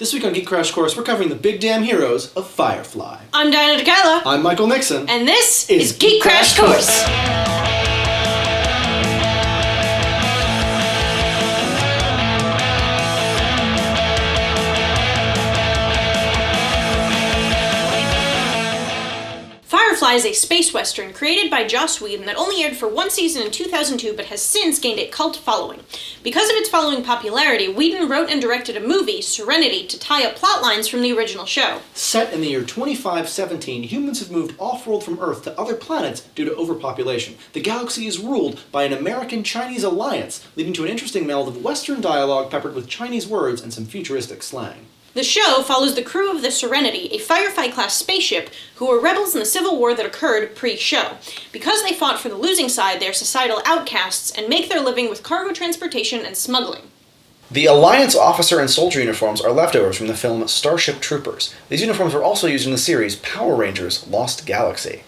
This week on Geek Crash Course, we're covering the big damn heroes of Firefly. I'm Diana DeKayla. I'm Michael Nixon. And this is Geek Crash Course. Firefly is a space western created by Joss Whedon that only aired for one season in 2002 but has since gained a cult following. Because of its following popularity, Whedon wrote and directed a movie, Serenity, to tie up plot lines from the original show. Set in the year 2517, humans have moved off-world from Earth to other planets due to overpopulation. The galaxy is ruled by an American-Chinese alliance, leading to an interesting meld of Western dialogue peppered with Chinese words and some futuristic slang. The show follows the crew of the Serenity, a Firefly-class spaceship, who were rebels in the Civil War that occurred pre-show. Because they fought for the losing side, they are societal outcasts and make their living with cargo transportation and smuggling. The Alliance officer and soldier uniforms are leftovers from the film Starship Troopers. These uniforms were also used in the series Power Rangers Lost Galaxy.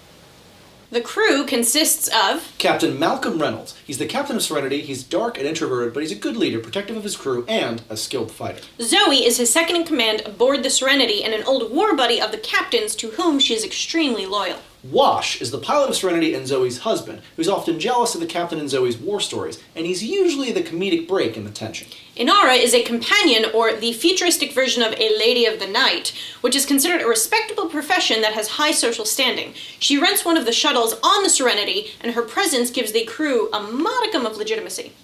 The crew consists of Captain Malcolm Reynolds. He's the captain of Serenity. He's dark and introverted, but he's a good leader, protective of his crew, and a skilled fighter. Zoe is his second-in-command aboard the Serenity and an old war buddy of the captain's to whom she is extremely loyal. Wash is the pilot of Serenity and Zoe's husband, who's often jealous of the captain and Zoe's war stories, and he's usually the comedic break in the tension. Inara is a companion, or the futuristic version of a Lady of the Night, which is considered a respectable profession that has high social standing. She rents one of the shuttles on the Serenity, and her presence gives the crew a modicum of legitimacy.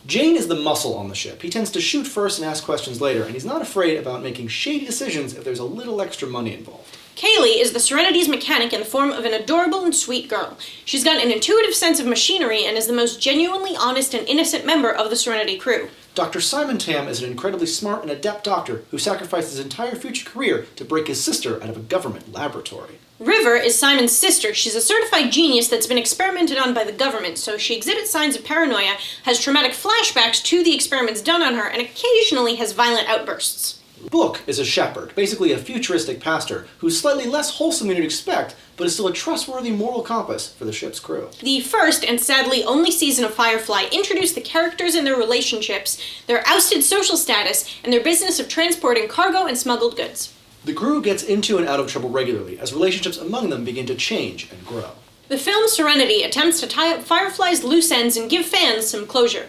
Jane is the muscle on the ship. He tends to shoot first and ask questions later, and he's not afraid about making shady decisions if there's a little extra money involved. Kaylee is the Serenity's mechanic in the form of an adorable and sweet girl. She's got an intuitive sense of machinery and is the most genuinely honest and innocent member of the Serenity crew. Dr. Simon Tam is an incredibly smart and adept doctor who sacrificed his entire future career to break his sister out of a government laboratory. River is Simon's sister. She's a certified genius that's been experimented on by the government, so she exhibits signs of paranoia, has traumatic flashbacks to the experiments done on her, and occasionally has violent outbursts. Book is a shepherd, basically a futuristic pastor, who's slightly less wholesome than you'd expect, but is still a trustworthy moral compass for the ship's crew. The first, and sadly only season of Firefly, introduced the characters and their relationships, their ousted social status, and their business of transporting cargo and smuggled goods. The crew gets into and out of trouble regularly, as relationships among them begin to change and grow. The film Serenity attempts to tie up Firefly's loose ends and give fans some closure.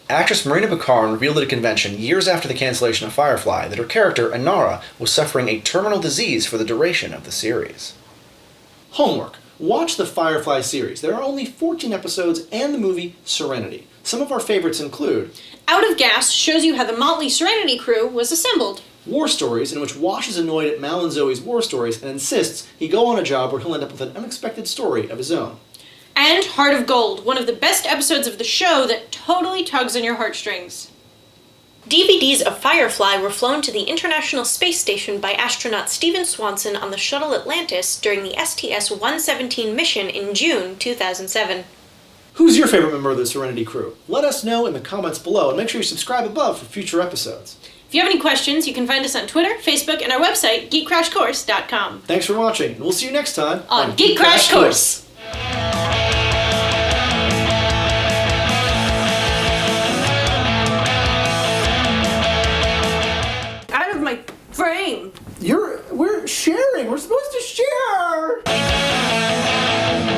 Actress Marina Baccarin revealed at a convention years after the cancellation of Firefly that her character, Inara, was suffering a terminal disease for the duration of the series. Homework. Watch the Firefly series. There are only 14 episodes and the movie Serenity. Some of our favorites include Out of Gas shows you how the motley Serenity crew was assembled. War Stories, in which Wash is annoyed at Mal and Zoe's war stories and insists he go on a job where he'll end up with an unexpected story of his own. And Heart of Gold, one of the best episodes of the show that totally tugs on your heartstrings. DVDs of Firefly were flown to the International Space Station by astronaut Stephen Swanson on the shuttle Atlantis during the STS-117 mission in June 2007. Who's your favorite member of the Serenity crew? Let us know in the comments below, and make sure you subscribe above for future episodes. If you have any questions, you can find us on Twitter, Facebook, and our website, geekcrashcourse.com. Thanks for watching, and we'll see you next time on Geek Crash Course.